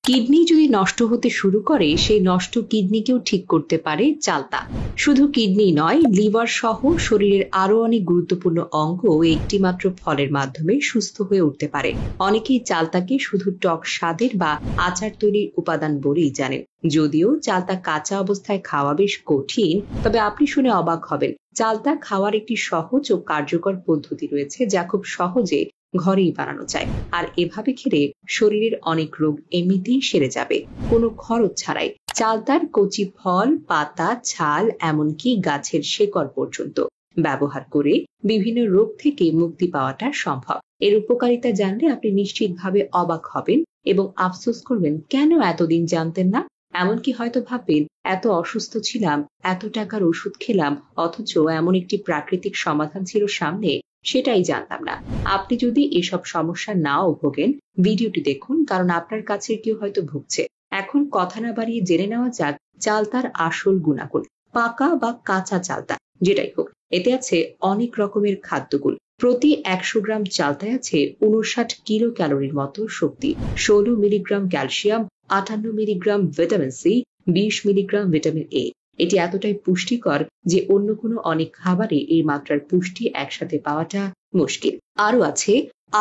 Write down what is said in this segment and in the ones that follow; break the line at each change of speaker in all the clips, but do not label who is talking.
Kidney যদি নষ্ট হতে শুরু করে, সেই নষ্ট কিডনিকেও ঠিক করতে পারে চালতা। শুধু কিডনি নয়, লিভার সহ শরীরের আরো অনেক গুরুত্বপূর্ণ অঙ্গ একটি মাত্র ফলের মাধ্যমে সুস্থ হয়ে উঠতে পারে। অনেকেই চালতাকে শুধু টক স্বাদের বা আচার তৈরির উপাদান বলেই জানেন। যদিও চালতা কাঁচা অবস্থায় খাওয়া বেশ কঠিন, তবে আপনি শুনে অবাক হবেন, চালতা খাওয়ার একটি সহজ ও কার্যকর পদ্ধতি রয়েছে যা খুব সহজে ঘরেই বানানো যায়। আর এভাবে খেলে শরীরের অনেক রোগ এমনিতেই সেরে যাবে, কোনো খরচ ছাড়াই। চালতার কচি ফল, পাতা, ছাল, এমনকি গাছের শেকড় পর্যন্ত ব্যবহার করে বিভিন্ন রোগ থেকে মুক্তি পাওয়াটা সম্ভব। এর উপকারিতা জানলে আপনি নিশ্চিতভাবে অবাক হবেন এবং আফসোস করবেন কেন এতদিন জানতেন না। এমনকি হয়তো ভাববেন, এত অসুস্থ ছিলাম, এত টাকার ওষুধ খেলাম, অথচ এমন একটি প্রাকৃতিক সমাধান ছিল সামনে, সেটাই জানতাম না। আপনি যদি এসব সমস্যা নাও ভোগেন, ভিডিওটি দেখুন, কারণ আপনার কাছের কেউ হয়তো ভুগছে। এখন কথা না বাড়িয়ে জেনে নেওয়া যাক চালতার আসল গুণাগুণ। পাকা বা কাঁচা চালতা যেটাই হোক, এতে আছে অনেক রকমের খাদ্যগুণ। প্রতি 100 গ্রাম চালতায় আছে 59 কিলো ক্যালোরির মতো শক্তি, 16 milligram calcium, 58 milligram vitamin C, 20 milligram vitamin A. এটি এতটাই পুষ্টিকর যে অন্য কোনো অনেক খাবারে এই মাত্রার পুষ্টি একসাথে পাওয়াটা মুশকিল। আরও আছে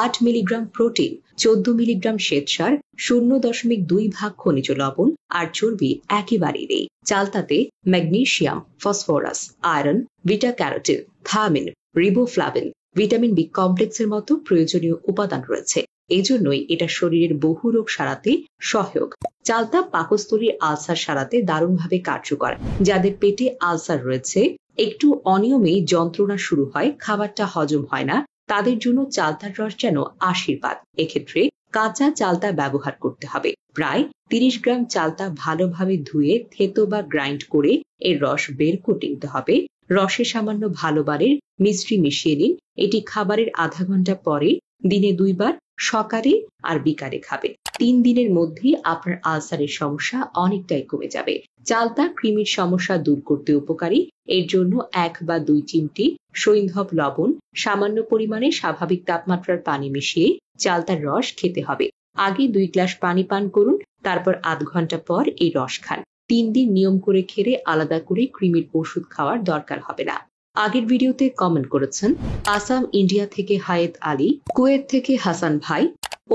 8 মিলিগ্রাম প্রোটিন, 14 মিলিগ্রাম শ্বেতসার, 0.2 ভাগ খনিজ লবণ আর চর্বি একেবারেই নেই। চালতাতে magnesium, phosphorus, iron, beta carotene, thiamine, riboflavin, vitamin B কমপ্লেক্সের মতো প্রয়োজনীয় উপাদান রয়েছে। এজন্যই এটা শরীরের বহু রোগ সারাতে সহায়ক। চালতা পাকস্থলীর আলসার সারাতে দারুণভাবে কার্যকর। যাদের পেটে আলসার রয়েছে, একটু অনিয়মে যন্ত্রণা শুরু হয়, খাবারটা হজম হয় না, তাদের জন্য চালতার রস যেন আশীর্বাদ। এক্ষেত্রে কাঁচা চালতা ব্যবহার করতে হবে। প্রায় 30 গ্রাম চালতা ভালোভাবে ধুয়ে থেতো বা গ্রাইন্ড করে এর রস বের করে নিতে হবে। রসে সামান্য ভালোবারের মিশ্রি মিশিয়ে নিন। এটি খাবারের আধা ঘন্টা পরে দিনে 2 বার, সকালে আর বিকালে খাবে। 3 দিনের মধ্যেই আপনার আলসারের সমস্যা অনেকটাই কমে যাবে। চালতা কৃমির সমস্যা দূর করতে উপকারী। এর জন্য 1 বা 2 চিমটি সৈন্ধব লবণ, সামান্য পরিমাণে স্বাভাবিক তাপমাত্রার পানি মিশিয়ে চালতার রস খেতে হবে। আগে 2 গ্লাস পানি পান করুন, তারপর আধ ঘন্টা পর এই রস খান। 3 দিন নিয়ম করে খেলে আলাদা করে কৃমির ওষুধ খাওয়ার দরকার হবে না। আগের ভিডিওতে কমেন্ট করেছেন আসাম ইন্ডিয়া থেকে হায়েত আলী, কুয়েত থেকে হাসান ভাই,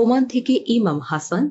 ওমান থেকে ইমাম হাসান,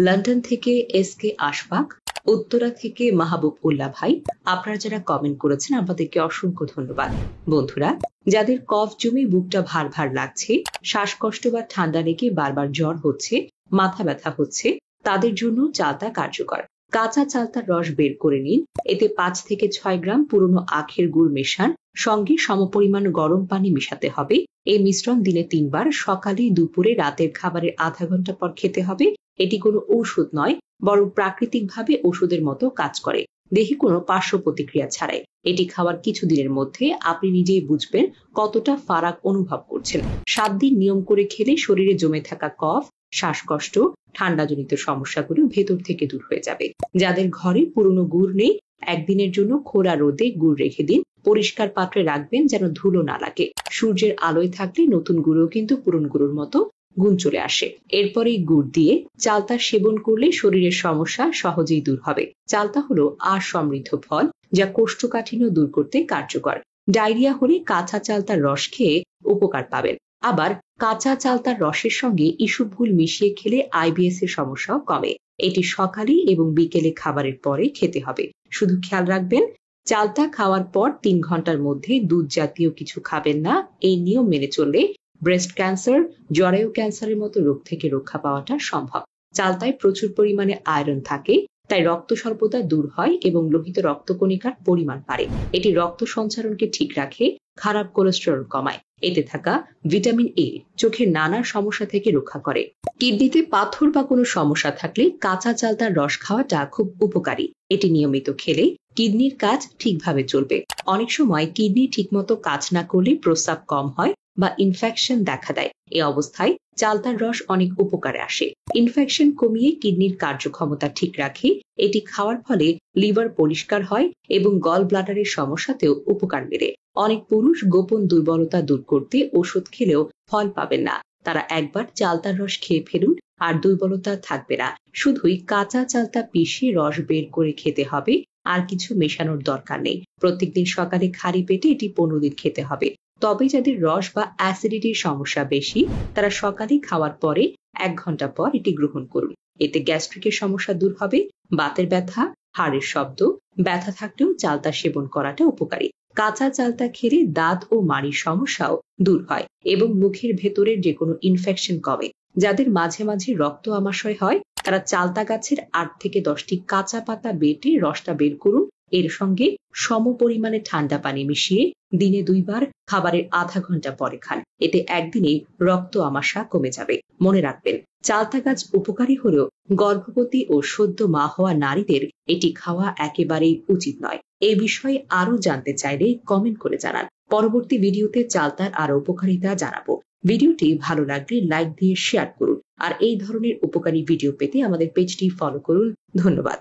লন্ডন থেকে এসকে আশফাক, উত্তরা থেকে মাহবুব উল্লাহ ভাই। আপনারা যারা কমেন্ট করেছেন আপনাদেরকে অসংখ্য ধন্যবাদ। বন্ধুরা, যাদের কফ জমে বুকটা ভার ভার লাগছে, শ্বাসকষ্ট বা ঠান্ডা লেগে বারবার জ্বর হচ্ছে, মাথা ব্যথা হচ্ছে, তাদের জন্য চালতা কার্যকর। কাঁচা চালতার রস বের করে নিন। এতে 5 থেকে 6 গ্রাম পুরনো আখের গুড় মেশান, সঙ্গে সমপরিমাণ গরম পানি মেশাতে হবে। এই মিশ্রণ দিনে 3 বার, সকালে, দুপুরে, রাতের খাবারের আধা ঘন্টা পর খেতে হবে। এটি কোনো ঔষধ নয়, বরং প্রাকৃতিকভাবে ওষুধের মতো কাজ করে, দেহে কোনো পার্শ্ব প্রতিক্রিয়া ছাড়াই। এটি খাওয়ার কিছুদিনের মধ্যে আপনি নিজেই বুঝবেন কতটা ফারাক অনুভব করছেন। 7 দিন নিয়ম করে খেলে শরীরে জমে থাকা কফ, শ্বাসকষ্ট, ঠান্ডাজনিত সমস্যাগুলো ভেতর থেকে দূর হয়ে যাবে। যাদের ঘরে পুরনো গুড় নেই, একদিনের জন্য খোলা রোদে গুড় রেখে দিন। পরিষ্কার পাত্রে রাখবেন যেন ধুলো না লাগে। সূর্যের আলোয় থাকলে নতুন গুঁড়ো কিন্তু পুরনো গুঁড়োর মতো গুণ চলে আসে। এরপরেই গুড় দিয়ে চালতা সেবন করলে শরীরের সমস্যা সহজেই দূর হবে। চালতা হলো আর সমৃদ্ধ ফল, যা কোষ্ঠকাঠিন্য দূর করতে কার্যকর। ডায়রিয়া হলে কাঁচা চালতার রস খেয়ে উপকার পাবেন। আবার কাঁচা চালতার রসের সঙ্গে ইসবগুল মিশিয়ে খেলে আইবিএস এর সমস্যাও কমে। এটি সকালে এবং বিকেলে খাবারের পরে খেতে হবে। শুধু খেয়াল রাখবেন, চালতা খাওয়ার পর 3 ঘন্টার মধ্যে দুধ জাতীয় কিছু খাবেন না। এই নিয়ম মেনে চললে ব্রেস্ট ক্যান্সার, জরায়ু ক্যান্সারের মতো রোগ থেকে রক্ষা পাওয়াটা সম্ভব। চালতায় প্রচুর পরিমাণে আয়রন থাকে, তাই রক্ত স্বল্পতা দূর হয় এবং লোহিত রক্তকণিকার পরিমাণ বাড়ে। এটি রক্ত সঞ্চারণকে ঠিক রাখে, খারাপ কোলেস্টেরল কমায়। এতে থাকা ভিটামিন এ চোখের নানা সমস্যা থেকে রক্ষা করে। কিডনিতে পাথর বা কোনো সমস্যা থাকলে কাঁচা চালতার রস খাওয়াটা খুব উপকারী। এটি নিয়মিত খেলে কিডনির কাজ ঠিকভাবে চলবে। অনেক সময় কিডনি ঠিকমতো কাজ না করলে প্রস্রাব কম হয় বা ইনফেকশন দেখা দেয়। এই অবস্থায় চালতার রস অনেক উপকারে আসে। ইনফেকশন কমিয়ে কিডনির কার্যক্ষমতা ঠিক রাখে। এটি খাওয়ার ফলে লিভার পরিষ্কার হয় এবং গল ব্লাডারের সমস্যাতেও উপকার মেলে। অনেক পুরুষ গোপন দুর্বলতা দূর করতে ওষুধ খেলেও ফল পাবেন না। তারা একবার চালতার রস খেয়ে ফেলুন, আর দুর্বলতা থাকবে না। শুধুই কাঁচা চালতা পিষে রস বের করে খেতে হবে, আর কিছু মেশানোর দরকার নেই। প্রত্যেকদিন সকালে খালি পেটে এটি 15 দিন খেতে হবে। তবে যাদের রস বা অ্যাসিডিটির সমস্যা বেশি, তারা সকালে খাওয়ার পরে 1 ঘন্টা পর এটি গ্রহণ করুন। এতে গ্যাস্ট্রিকের সমস্যা দূর হবে। বাতের ব্যথা, হাড়ের শব্দ, ব্যথা থাকলেও চালতা সেবন করাটা উপকারী। কাঁচা চালতা খেলে দাঁত ও মাড়ির সমস্যাও দূর হয় এবং মুখের ভেতরের যে কোনো ইনফেকশন কমে। যাদের মাঝে মাঝে রক্ত আমাশয় হয়, তারা চালতা গাছের 8 থেকে 10টি কাঁচা পাতা বেটে রসটা বের করুন। এর সঙ্গে সম পরিমাণে ঠান্ডা পানি মিশিয়ে দিনে 2 বার খাবারের আধা ঘন্টা পরে খান। এতে একদিনেই রক্ত আমাশা কমে যাবে। মনে রাখবেন, চালতা গাছ উপকারী হলেও গর্ভবতী ও সদ্য মা হওয়া নারীদের এটি খাওয়া একেবারেই উচিত নয়। এই বিষয়ে আরো জানতে চাইলে কমেন্ট করে জানান। পরবর্তী ভিডিওতে চালতার আরো উপকারিতা জানাবো। ভিডিওটি ভালো লাগলে লাইক দিয়ে শেয়ার করুন। আর এই ধরনের উপকারী ভিডিও পেতে আমাদের পেজটি ফলো করুন। ধন্যবাদ।